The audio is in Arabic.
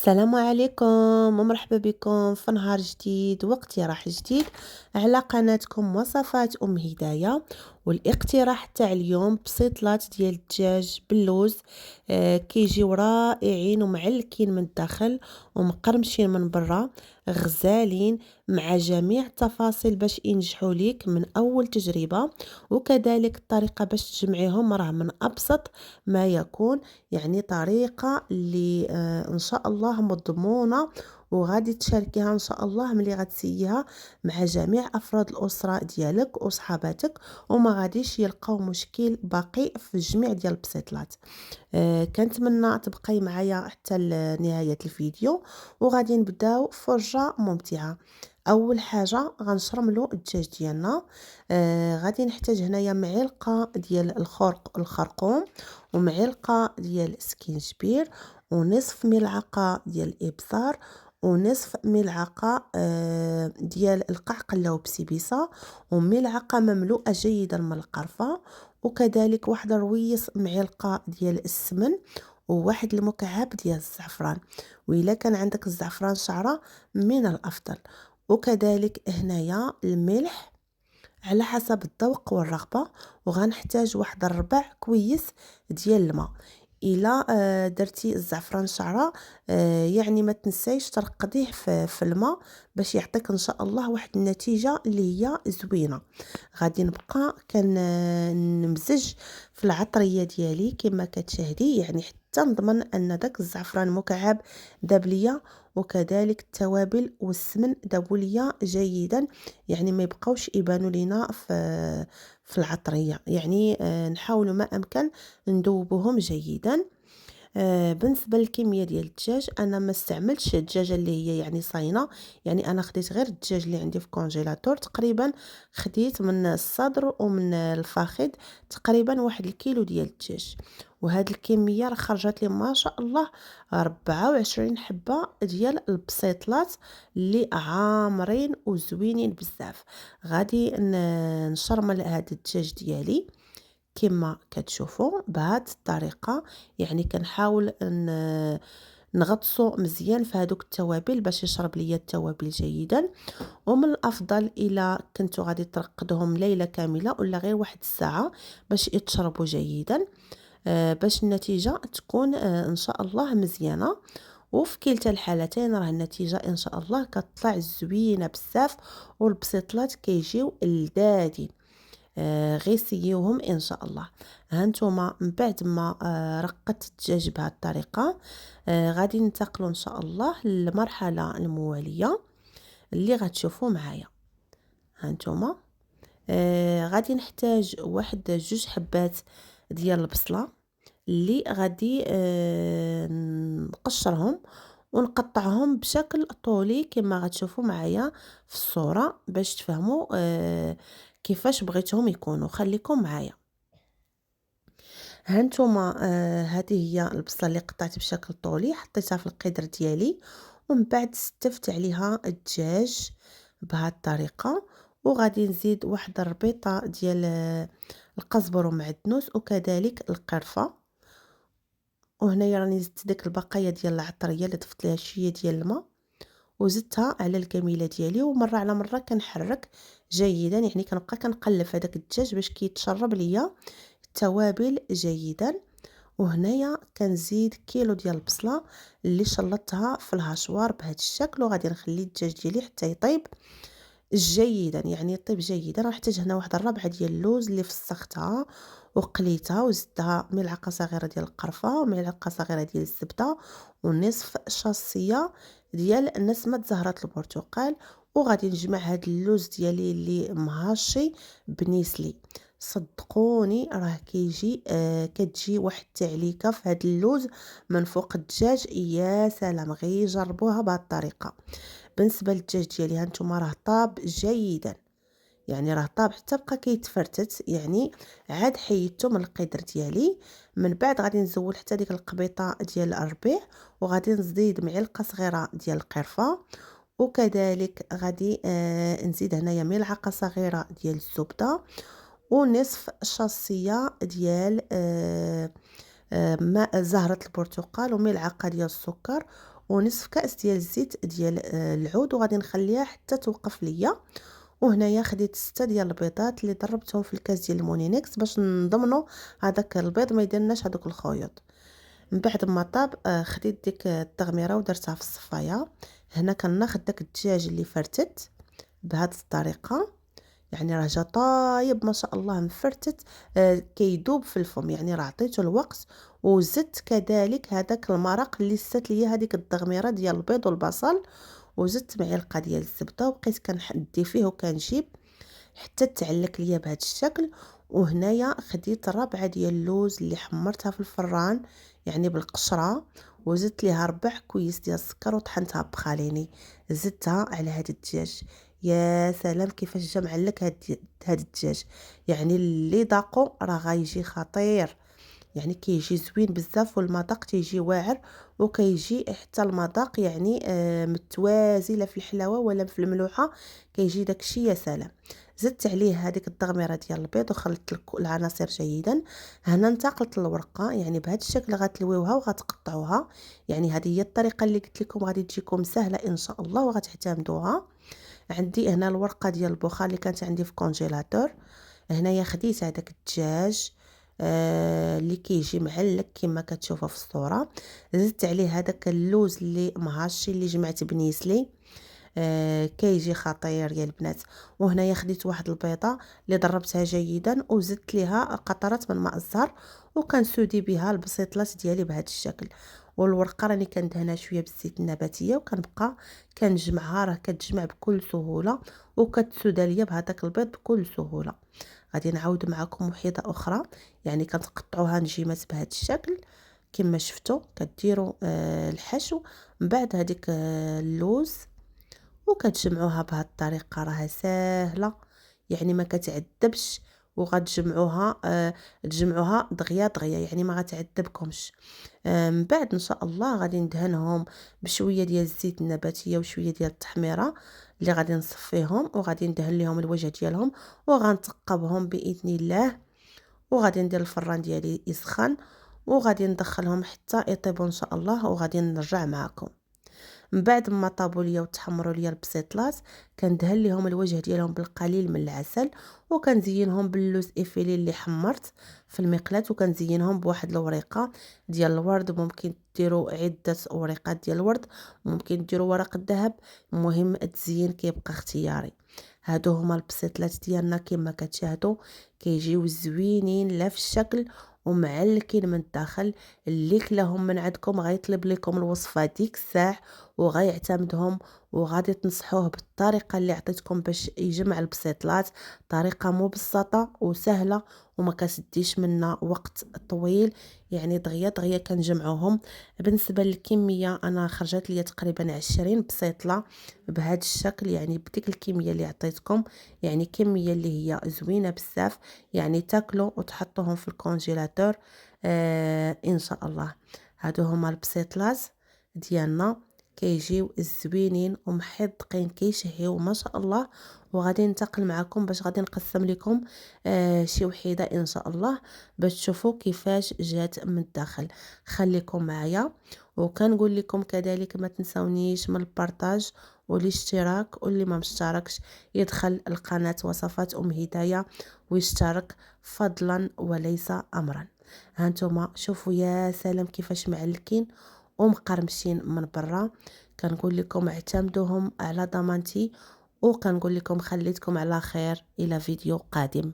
السلام عليكم ومرحبا بكم في نهار جديد واقتراح جديد على قناتكم وصفات هداية. والاقتراح تاع اليوم بسيطلات ديال الدجاج باللوز. كيجيو رائعين ومعلكين من الداخل ومقرمشين من برا، غزالين مع جميع التفاصيل باش ينجحوا ليك من اول تجربة. وكذلك الطريقة باش تجمعيهم راه من ابسط ما يكون، يعني طريقة اللي ان شاء الله مضمونة وغادي تشاركيها ان شاء الله ملي غتسييها مع جميع افراد الاسره ديالك وصحاباتك، وما غاديش يلقاو مشكل باقي في الجميع ديال البسيطلات. كنتمنى تبقاي معايا حتى لنهايه الفيديو وغادي نبداو فرجه ممتعه. اول حاجه غنشرملو الدجاج ديالنا. غادي نحتاج هنايا معلقه ديال الخرقوم ومعلقه ديال سكينجبير ونصف ملعقه ديال الابصار ونصف ملعقه ديال القعقله وبسبيسه وملعقه مملوءه جيدا من القرفه، وكذلك واحد الرويس معلقه ديال السمن وواحد المكعب ديال الزعفران، وإلا كان عندك الزعفران شعره من الافضل. وكذلك هنايا الملح على حسب الذوق والرغبه، وغنحتاج واحد الربع كويس ديال الماء. الا درتي الزعفران شعره يعني ما تنسيش ترقديه في الماء باش يعطيك ان شاء الله واحد النتيجه اللي هي زوينه. غادي نبقى نمزج في العطريه ديالي كما كتشاهدي، يعني حتى نضمن ان داك الزعفران مكعب داب ليا، وكذلك التوابل والسمن دابوا ليا جيدا، يعني ما يبقاوش يبانوا لينا في العطريه، يعني نحاولوا ما امكن ندوبوهم جيدا. بالنسبه للكميه ديال الدجاج انا ما استعملتش الدجاجه اللي هي يعني صاينه، يعني انا خديت غير الدجاج اللي عندي في كونجيلاتور، تقريبا خديت من الصدر ومن الفخذ تقريبا واحد الكيلو ديال الدجاج. وهاد الكميه راه خرجت لي ما شاء الله 24 حبه ديال البسيطلات اللي عامرين وزوينين بزاف. غادي نشرمل هاد الدجاج ديالي كما كتشوفوا بهذه الطريقه، يعني كنحاول نغطسو مزيان في هذوك التوابل باش يشرب ليا التوابل جيدا. ومن الافضل الا كنتو غادي ترقدهم ليله كامله ولا غير واحد الساعه باش يتشربوا جيدا، باش النتيجه تكون ان شاء الله مزيانه. وفي كلتا الحالتين راه النتيجه ان شاء الله كتطلع زوينه بزاف والبسيطلات كيجيو لذاذين. غير سيوهم ان شاء الله. هانتوما من بعد ما رقدت الدجاج بهذه الطريقه، غادي ننتقلوا ان شاء الله للمرحله المواليه اللي غتشوفوا معايا. هانتوما غادي نحتاج واحد جوج حبات ديال البصله اللي غادي نقشرهم ونقطعهم بشكل طولي كما غتشوفوا معايا في الصورة باش تفهموا كيفاش بغيتهم يكونوا. خليكم معايا. هانتوما هذه هي البصله اللي قطعت بشكل طولي، حطيتها في القدر ديالي ومن بعد ستفت عليها الدجاج بهذه الطريقه، وغادي نزيد واحد الربيطه ديال القزبر ومعدنوس وكذلك القرفه. وهنايا راني زدت داك البقايا ديال العطريه اللي ضفت ليها شويه ديال الماء وزدتها على الكميله ديالي، ومره على مره كنحرك جيدا، يعني كنبقى كنقلب هذاك الدجاج باش كيتشرب ليا التوابل جيدا. وهنايا كنزيد كيلو ديال البصله اللي شلطتها في الهاشوار بهذا الشكل، وغادي نخلي الدجاج ديالي حتى يطيب جيدا، يعني يطيب جيدا. غنحتاج هنا واحد الربعه ديال اللوز اللي فسختها وقليتها وزدتها ملعقه صغيره ديال القرفه وملعقه صغيره ديال الزبده ونصف شاصيه ديال نسمه زهره البرتقال. وغادي نجمع هاد اللوز ديالي اللي مهاشي بنيسلي. صدقوني راه كيجي كتجي واحد التعليكه في هاد اللوز من فوق الدجاج، يا سلام غير جربوها بهاد الطريقه. بالنسبه للدجاج ديالي هانتوما راه طاب جيدا، يعني راه طاب حتى بقى كيتفرتت، يعني عاد حيدته من القدر ديالي. من بعد غادي نزول حتى ديك القبيطه ديال الربيع وغادي نزيد معلقه صغيره ديال القرفه، وكذلك غادي نزيد هنايا ملعقه صغيره ديال الزبده ونصف شاصيه ديال ماء زهره البرتقال وملعقه ديال السكر ونصف كأس ديال الزيت ديال العود، وغادي نخليها حتى توقف ليا. وهنايا خديت 6 ديال البيضات اللي ضربتهم في الكاس ديال المونينيكس باش نضمنوا هذاك البيض ما يديرناش هذوك الخيوط. من بعد ما طاب خديت ديك التغميره ودرتها في الصفايه. هنا كناخذ داك الدجاج اللي فرتت بهذه الطريقه، يعني راه جا طايب ما شاء الله مفرتت، كيدوب في الفم، يعني راه عطيته الوقت. وزدت كذلك هذاك المرق اللي سات ليا هذيك التغميره ديال البيض والبصل، وزدت معلقه ديال الزبده وبقيت كندي فيه وكنجيب حتى تعلق ليا بهذا الشكل. وهنايا خديت ربعه ديال اللوز اللي حمرتها في الفران يعني بالقشره، وزدت ليها ربع كويس ديال السكر وطحنتها بخاليني، زدتها على هذا الدجاج. يا سلام كيفاش جا معلك هاد الدجاج، يعني اللي ذاقو راه غايجي خطير، يعني كيجي زوين بزاف، والمذاق تيجي واعر، وكيجي حتى المذاق يعني متوازي لا في الحلاوه ولا في الملوحه، كيجي داكشي يا سلام. زدت عليه هذيك التغميره ديال البيض وخلطت العناصر جيدا. هنا انتقلت للورقه، يعني بهذا الشكل غتلويوها وغتقطعوها، يعني هذه هي الطريقه اللي قلت لكم غادي تجيكم سهله ان شاء الله وغتعتمدوها. عندي هنا الورقه ديال البخار اللي كانت عندي في كونجيلاتور. هنايا خديت هذاك الدجاج اللي كيجي معلق كما كتشوفوا في الصوره، زدت عليه هذاك اللوز اللي مهاشي اللي جمعت بنيسلي، كيجي خطير يا البنات. وهنايا خديت واحد البيضه اللي ضربتها جيدا وزدت ليها قطرات من ماء الزهر، وكنسودي بها البسيطلات ديالي بهذا الشكل. والورقه راني كندهنها شويه بالزيت النباتيه وكنبقى كنجمعها، راه كتجمع بكل سهوله وكتسودا ليا بهذاك البيض بكل سهوله. غادي نعاود معكم وحده اخرى، يعني كتقطعوها نجيمات بهذا الشكل كما شفتوا، كديروا الحشو من بعد هذيك اللوز وكتجمعوها بهذه الطريقه، راها ساهله يعني ما كتعذبش، وغتجمعوها تجمعوها دغيا دغيا يعني ما غتعذبكمش. من بعد ان شاء الله غادي ندهنهم بشويه ديال الزيت النباتيه وشويه ديال التحميره اللي غادي نصفيهم، وغادي ندهن لهم الوجه ديالهم وغنثقبهم باذن الله. وغادي ندير الفران ديالي يسخن وغادي ندخلهم حتى يطيبوا ان شاء الله، وغادي نرجع معكم. من بعد ما طابوا ليا وتحمروا ليا البسيطلات كندهن ليهم الوجه ديالهم بالقليل من العسل، وكنزينهم باللوز افيلي اللي حمرت في المقلاة، وكنزينهم بواحد الوريقه ديال الورد. ممكن ديروا عده وريقات ديال الورد، ممكن ديروا ورق الذهب، المهم التزيين كيبقى اختياري. هادو هما البسيطلات ديالنا كما كتشاهدوا، كيجيو زوينين لا في الشكل ومعلكين من الداخل. اللي كلاهم من عندكم غيطلب لكم الوصفه ديك الساعه وغيعتمدهم، وغادي تنصحوه بالطريقه اللي عطيتكم باش يجمع البسيطلات. طريقه مبسطه وسهله وما كتديش منا وقت طويل، يعني دغيا دغيا كنجمعوهم. بالنسبه للكميه انا خرجت لي تقريبا 20 بسيطله بهذا الشكل، يعني بديك الكميه اللي عطيتكم، يعني كميه اللي هي زوينه بزاف، يعني تاكلوا وتحطوهم في الكونجيلاتور ان شاء الله. هادو هما البسيطلات ديالنا كيجيو زوينين ومحدقين كيشهيو ما شاء الله. وغادي ننتقل معكم باش غادي نقسم لكم شي وحيده ان شاء الله باش تشوفوا كيفاش جات من الداخل. خليكم معايا، وكنقول لكم كذلك ما تنسونيش من البارطاج والاشتراك، واللي ما مشتركش يدخل القناه وصفات هدايه ويشترك فضلا وليس امرا. هانتوما شوفوا يا سلام كيفاش معلكين ومقرمشين من برا. كنقول لكم اعتمدوهم على ضمانتي، وكنقول لكم خليتكم على خير الى فيديو قادم.